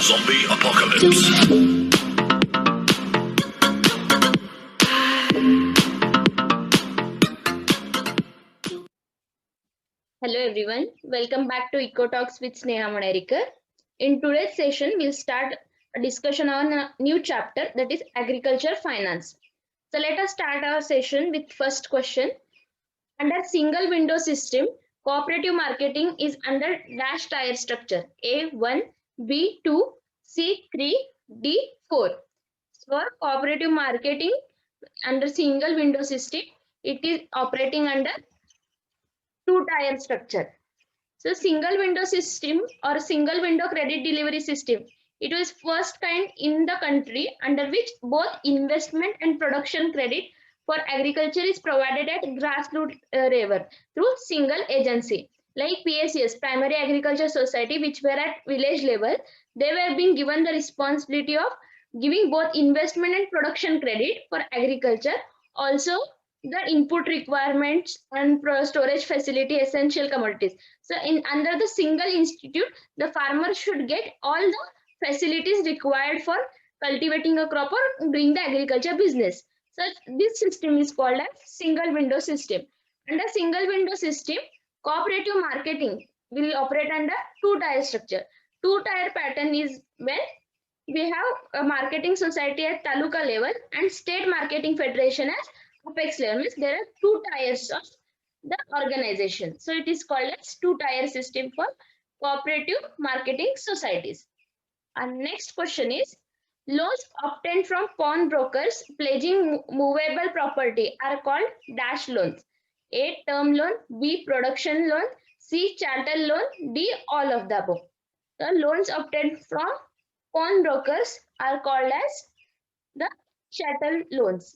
Zombie apocalypse. Hello everyone, welcome back to Eco Talks with Sneha Monarikar. In today's session, we'll start a discussion on a new chapter, that is agriculture finance. So let us start our session with first question. Under single window system, cooperative marketing is under dash tier structure A1, B2, C3, D4. For cooperative marketing under single window system, it is operating under two-tier structure. So single window system or single window credit delivery system, it was first kind in the country under which both investment and production credit for agriculture is provided at grassroots level through single agency. Like PSCs, Primary Agriculture Society, which were at village level, they were being given the responsibility of giving both investment and production credit for agriculture. Also, the input requirements and storage facility, essential commodities. So in under the single institute, the farmer should get all the facilities required for cultivating a crop or doing the agriculture business. So this system is called as single window system. Under single window system, cooperative marketing will operate under two-tier structure. Two-tier pattern is when we have a marketing society at taluka level and state marketing federation at apex level. Means there are two tiers of the organization. So it is called as two-tier system for cooperative marketing societies. Our next question is, loans obtained from pawnbrokers pledging movable property are called dash loans. A, term loan, B, production loan, C, chattel loan, D, all of the above. The loans obtained from pawnbrokers are called as the chattel loans.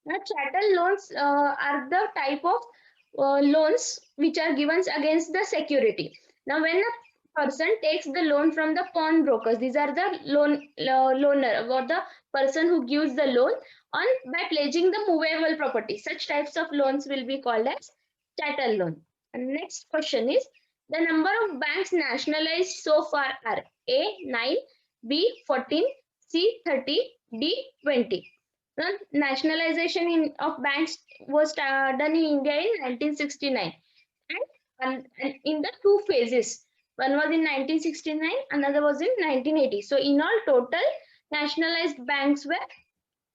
Now, chattel loans are the type of loans which are given against the security. Now, when a person takes the loan from the pawnbrokers, these are the loaner or the person who gives the loan on by pledging the movable property. Such types of loans will be called as chattel loan. And next question is, the number of banks nationalized so far are A, 9, B, 14, C, 30, D, 20. The nationalization of banks was done in India in 1969 and in the two phases. One was in 1969, another was in 1980. So in all total, nationalized banks were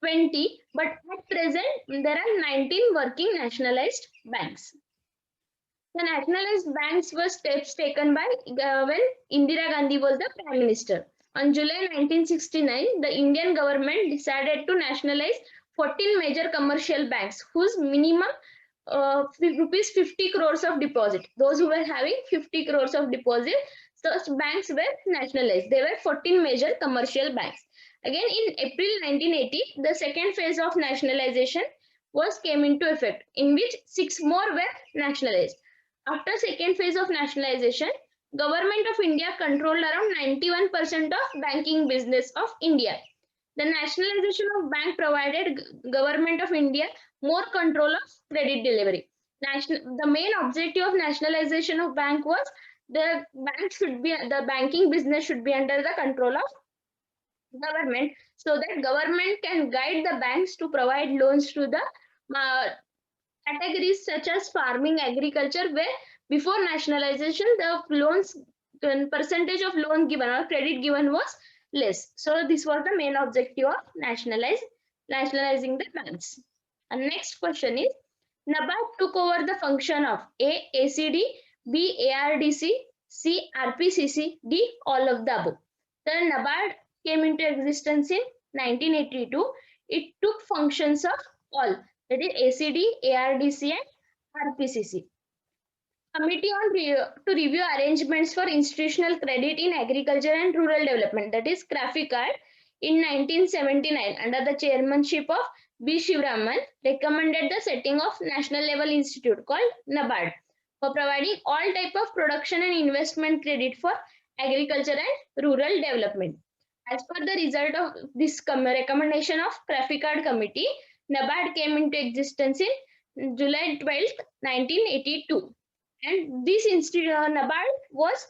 20, but at present there are 19 working nationalized banks. The nationalized banks were steps taken by when Indira Gandhi was the Prime Minister. On July 1969, the Indian government decided to nationalize 14 major commercial banks whose minimum rupees 50 crores of deposit. Those who were having 50 crores of deposit, such banks were nationalized. There were 14 major commercial banks. Again, in April 1980, the second phase of nationalization came into effect, in which 6 more were nationalized. After second phase of nationalization, Government of India controlled around 91% of banking business of India. The nationalization of bank provided Government of India more control of credit delivery. The main objective of nationalization of bank was the banking business should be under the control of government, so that government can guide the banks to provide loans to the categories such as farming, agriculture, where before nationalization the loans percentage of loan given or credit given was less. So this was the main objective of nationalizing the banks. And next question is, NABARD took over the function of A, ACD, B, ARDC, C, RPCC, D, all of the above. The NABARD came into existence in 1982. It took functions of all, that is ACD, ARDC and RPCC. Committee to review arrangements for institutional credit in agriculture and rural development, that is CRAFICAD, in 1979 under the chairmanship of B. Shivraman, recommended the setting of national level institute called NABARD for providing all type of production and investment credit for agriculture and rural development. As per the result of this recommendation of CRAFICAD committee, NABARD came into existence in July 12, 1982. And this institute, NABARD, was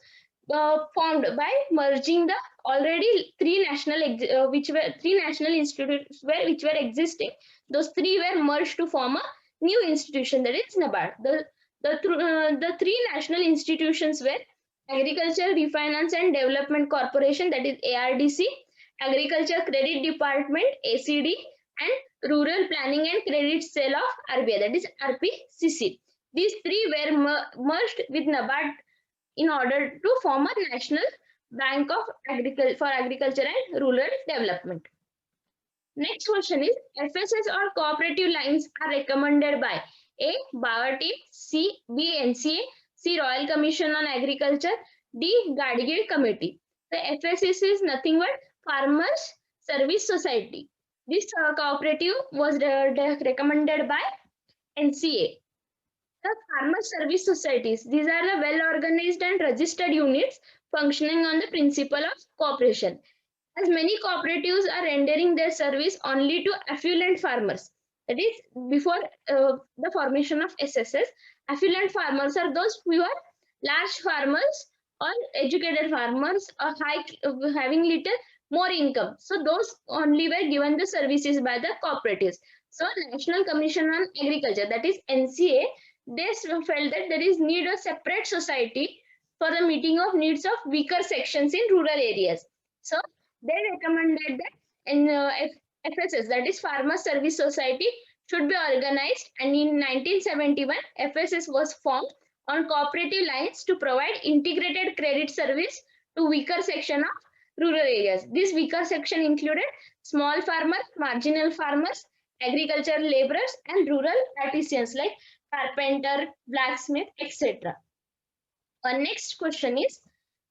formed by merging the already three national institutes which were existing. Those three were merged to form a new institution, that is NABARD. The three national institutions were Agriculture Refinance and Development Corporation, that is ARDC, Agriculture Credit Department ACD, and Rural Planning and Credit Cell of RBI, that is RPCC. These three were merged with NABARD in order to form a national bank of agriculture and rural development. Next question is, FSS or cooperative lines are recommended by a.Bawa team, c. b.NCA, c.Royal Commission on Agriculture, d.Gadgil committee. The FSS is nothing but Farmers Service Society. This cooperative was recommended by NCA. The Farmer Service Societies, these are the well-organized and registered units functioning on the principle of cooperation. As many cooperatives are rendering their service only to affluent farmers. That is, before the formation of SSS, affluent farmers are those who are large farmers or educated farmers or having little more income. So those only were given the services by the cooperatives. So National Commission on Agriculture, that is NCA, they felt that there is need a separate society for the meeting of needs of weaker sections in rural areas. So they recommended that in FSS, that is Farmer Service Society, should be organized, and in 1971 FSS was formed on cooperative lines to provide integrated credit service to weaker section of rural areas. This weaker section included small farmers, marginal farmers, agricultural laborers, and rural artisans like carpenter, blacksmith, etc. Our next question is,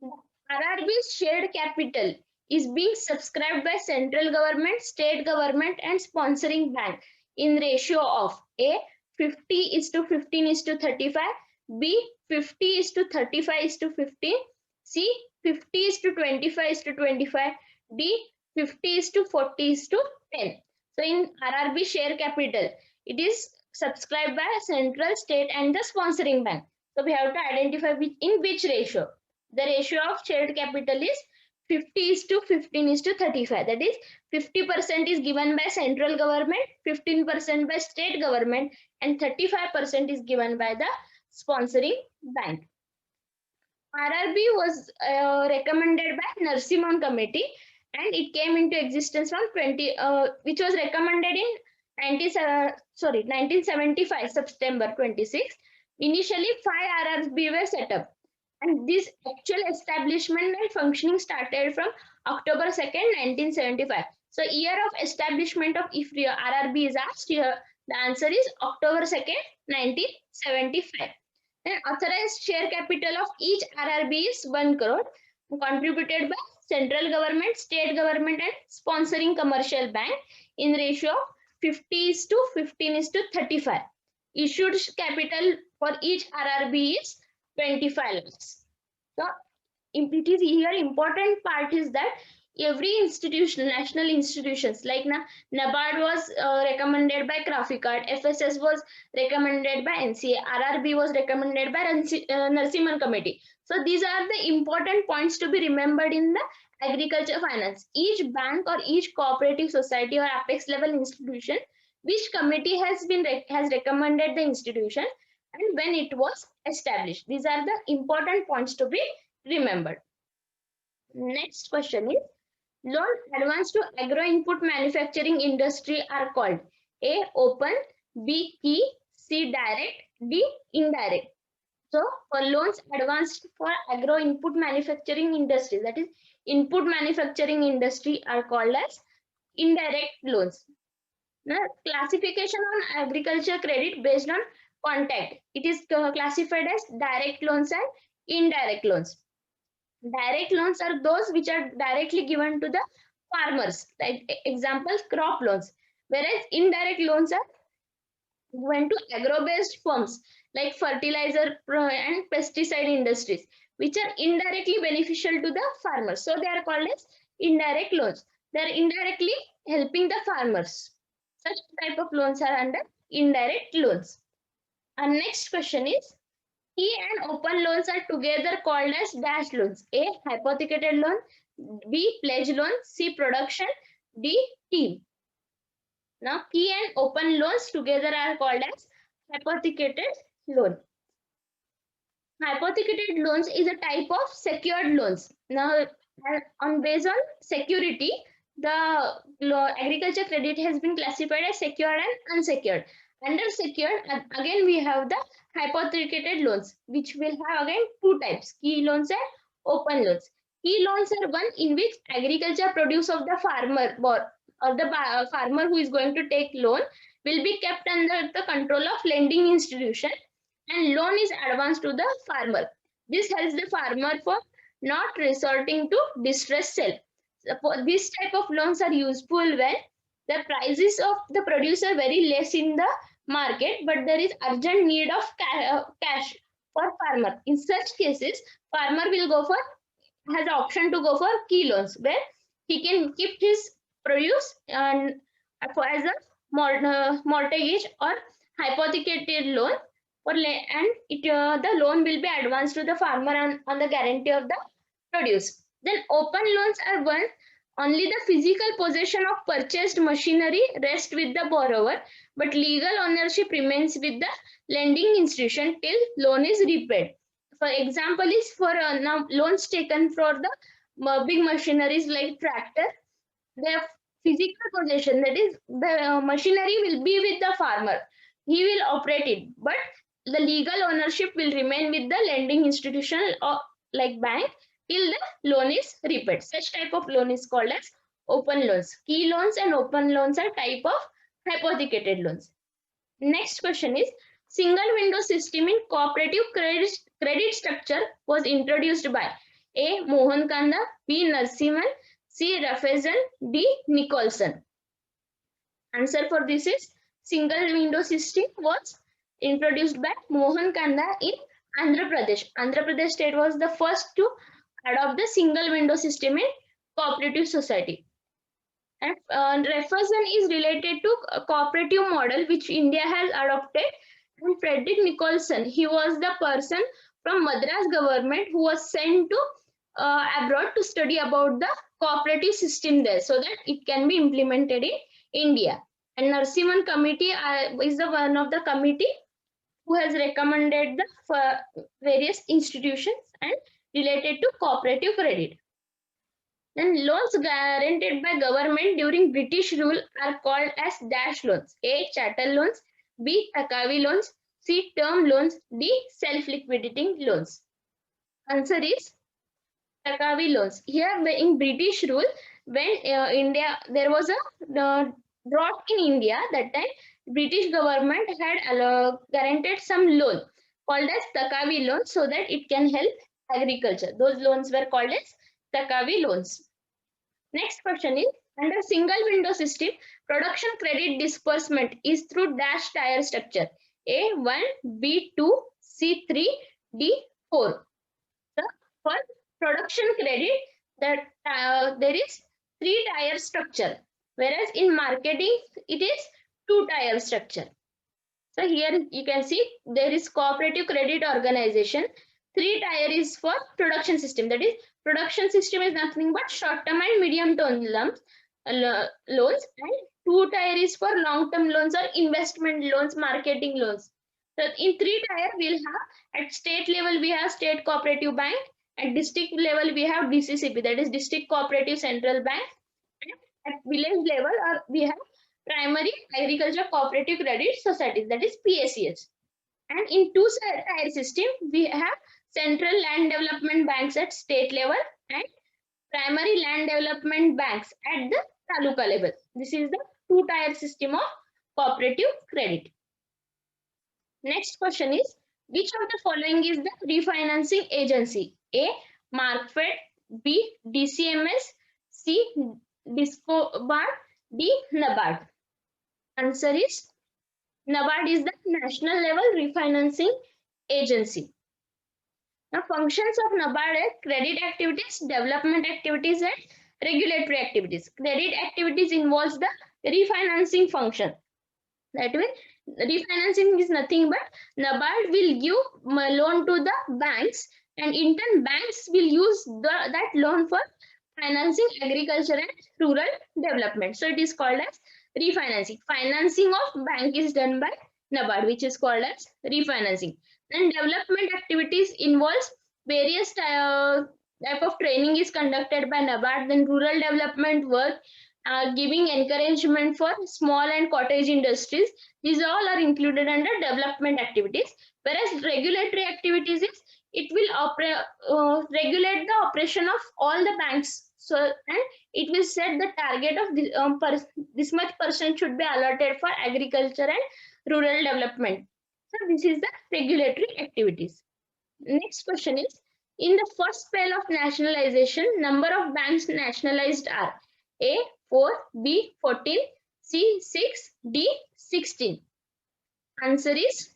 RRB's shared capital is being subscribed by central government, state government, and sponsoring bank in ratio of A 50:15:35, B 50:35:15, C 50:25:25, D 50:40:10. So in RRB share capital, it is subscribed by central, state, and the sponsoring bank. So we have to identify in which ratio. The ratio of shared capital is 50:15:35. That is, 50% is given by central government, 15% by state government, and 35% is given by the sponsoring bank. RRB was recommended by Narasimhan committee, and it came into existence from which was recommended in 1975 September 26. Initially 5 RRB were set up, and this actual establishment and functioning started from October 2nd, 1975. So year of establishment of if RRB is asked here, the answer is October 2nd, 1975. Then authorized share capital of each RRB is 1 crore, contributed by central government, state government, and sponsoring commercial bank in ratio of 50:15:35. Issued capital for each RRB is 25 lakhs. So it is here important part is that every institution, national institutions like NABARD was recommended by Graphicard, FSS was recommended by NCA, RRB was recommended by Narasimhan committee. So these are the important points to be remembered in the agriculture finance. Each bank or each cooperative society or apex level institution, which committee has recommended the institution and when it was established. These are the important points to be remembered. Next question is, loan advance to agro-input manufacturing industry are called a.Open, b.Key, c.Direct, d.Indirect. So for loans advanced for agro-input manufacturing industry, that is input manufacturing industry, are called as indirect loans. Now, classification on agriculture credit based on contact. It is classified as direct loans and indirect loans. Direct loans are those which are directly given to the farmers, like example crop loans, whereas indirect loans are given to agro-based firms like fertilizer and pesticide industries, which are indirectly beneficial to the farmers. So they are called as indirect loans. They are indirectly helping the farmers. Such type of loans are under indirect loans. Our next question is, Key and open loans are together called as dash loans. A. Hypothecated loan. B. Pledge loan. C. Production. D. Team. Now, key and open loans together are called as hypothecated loan. Hypothecated loans is a type of secured loans. Now, on based on security, the agriculture credit has been classified as secured and unsecured. Under secured, again we have the hypothecated loans, which will have again two types: key loans and open loans. Key loans are one in which agriculture produce of the farmer or the farmer who is going to take loan will be kept under the control of lending institution, and loan is advanced to the farmer. This helps the farmer for not resorting to distress sale. This type of loans are useful when the prices of the producer very less in the market, but there is urgent need of cash for farmer. In such cases, farmer will go for has the option to go for key loans where he can keep his produce and as a mortgage or hypothecated loan, and the loan will be advanced to the farmer on the guarantee of the produce. Then open loans are one only the physical possession of purchased machinery rests with the borrower, but legal ownership remains with the lending institution till loan is repaid. For example, is for now loans taken for the big machineries like tractor, their physical possession, that is the machinery will be with the farmer. He will operate it, but the legal ownership will remain with the lending institution or like bank till the loan is repaid. Such type of loan is called as open loans. Key loans and open loans are type of hypothecated loans. Next question is, single window system in cooperative credit structure was introduced by A. Mohan Kanda, B. Narasimhan, C.Raiffiesen, D. Nicholson. Answer for this is single window system was introduced by Mohan Kanda in Andhra Pradesh. Andhra Pradesh state was the first to adopt the single window system in cooperative society. And Raiffiesen is related to a cooperative model which India has adopted. And Frederick Nicholson, he was the person from Madras government who was sent to abroad to study about the cooperative system there so that it can be implemented in India. And Narasimhan committee is the one of the committee who has recommended the various institutions and related to cooperative credit. Then loans guaranteed by government during British rule are called as dash loans. A. Chattel loans, B. Takavi loans, C. Term loans, D. Self-liquidating loans. Answer is Takavi loans. Here in British rule, when India, there was a drought in India, that time British government had guaranteed some loan called as Takavi loans so that it can help agriculture. Those loans were called as Takavi loans. Next question is, under single window system, production credit disbursement is through dash tier structure. A.One, B.Two, C.3, D.4. So for production credit, that there is 3-tier structure, whereas in marketing it is 2-tier structure. So here you can see there is cooperative credit organization. 3-tier is for production system. That is, production system is nothing but short-term and medium-term loans, and 2-tier is for long-term loans or investment loans, marketing loans. So in 3-tier we'll have at state level we have state cooperative bank, at district level we have DCCB, that is district cooperative central bank, and at village level we have primary agriculture cooperative credit societies, that is PACS. And in 2-tier system we have central land development banks at state level and primary land development banks at the taluka level. This is the 2-tier system of cooperative credit. Next question is, which of the following is the refinancing agency? A. MARKFED, B. DCMS, C. DISCOBARD, D. NABARD. Answer is NABARD is the national level refinancing agency. Now, functions of NABARD are credit activities, development activities, and regulatory activities. Credit activities involves the refinancing function. That way, Refinancing is nothing but NABARD will give loan to the banks, and in turn banks will use that loan for financing agriculture and rural development. So it is called as refinancing. Financing of bank is done by NABARD, which is called as refinancing. And development activities involves various type of training is conducted by NABARD. Then rural development work, giving encouragement for small and cottage industries. These all are included under development activities. Whereas regulatory activities is it will regulate the operation of all the banks. So, and it will set the target of this much percent should be allotted for agriculture and rural development. So this is the regulatory activities. Next question is, in the first spell of nationalization, number of banks nationalized are A 4, B 14, C 6, D 16. Answer is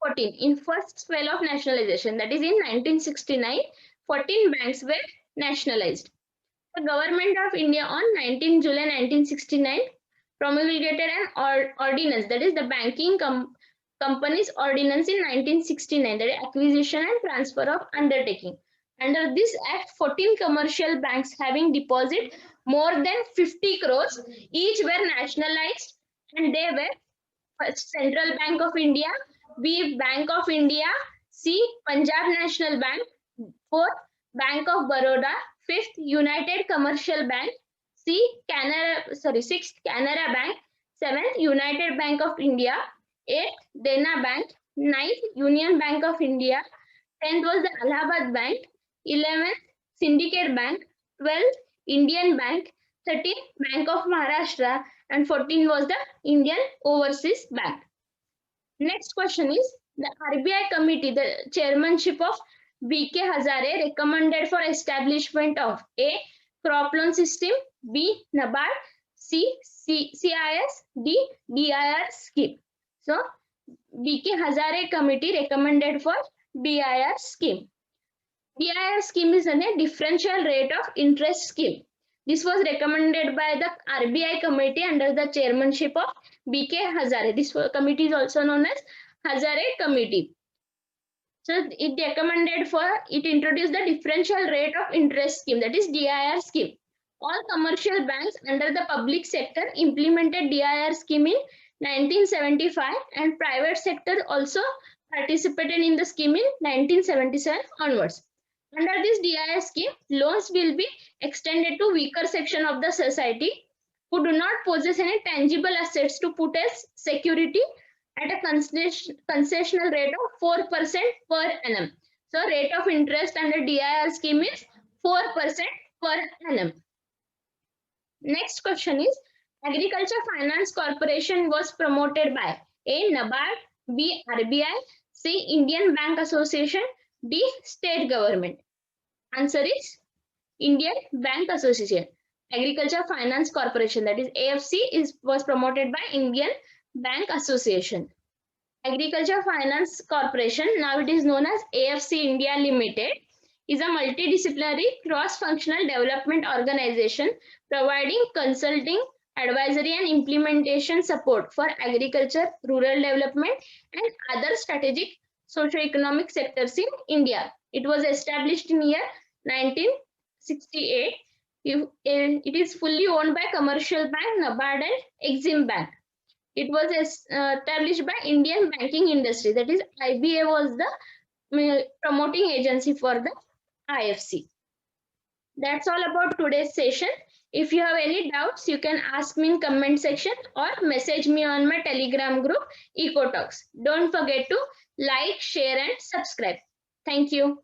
14. In first spell of nationalization, that is in 1969, 14 banks were nationalized. The Government of India on 19 July 1969 promulgated an ordinance, that is the Banking Companies Ordinance in 1969, that is Acquisition and Transfer of Undertaking. Under this act, 14 commercial banks having deposit more than 50 crores each were nationalized, and they were Central Bank of India, B Bank of India, C Punjab National Bank, 4th Bank of Baroda, 5th United Commercial Bank, 6th Canara Bank, 7th United Bank of India, 8th Dena Bank, 9th Union Bank of India, 10th was the Allahabad Bank, 11th Syndicate Bank, 12th Indian Bank, 13th Bank of Maharashtra, and 14th was the Indian Overseas Bank. Next question is, the RBI committee, the chairmanship of B.K. Hazare, recommended for establishment of A. Crop loan system, B. NABARD, C. CIS, D. DIR scheme. So, B.K. Hazare committee recommended for DIR scheme. DIR scheme is a differential rate of interest scheme. This was recommended by the RBI committee under the chairmanship of B.K. Hazare. This committee is also known as Hazare Committee. So it recommended for, it introduced the differential rate of interest scheme, that is DIR scheme. All commercial banks under the public sector implemented DIR scheme in 1975, and private sector also participated in the scheme in 1977 onwards. Under this DIR scheme, loans will be extended to weaker section of the society who do not possess any tangible assets to put as security at a concessional rate of 4% per annum. So rate of interest under DIR scheme is 4% per annum. Next question is, Agriculture Finance Corporation was promoted by A. NABARD, B. RBI, C. Indian Bank Association, D. State Government. Answer is Indian Bank Association. Agriculture Finance Corporation, that is AFC, was promoted by Indian Bank Association. Agriculture Finance Corporation, now it is known as AFC India Limited, is a multidisciplinary cross-functional development organization providing consulting, advisory and implementation support for agriculture, rural development and other strategic socio-economic sectors in India. It was established in year 1968. It is fully owned by Commercial Bank, NABARD and Exim Bank. It was established by Indian banking industry, that is IBA was the promoting agency for the IFC. That's all about today's session. If you have any doubts, you can ask me in comment section or message me on my Telegram group, EcoTalks. Don't forget to like, share and subscribe. Thank you.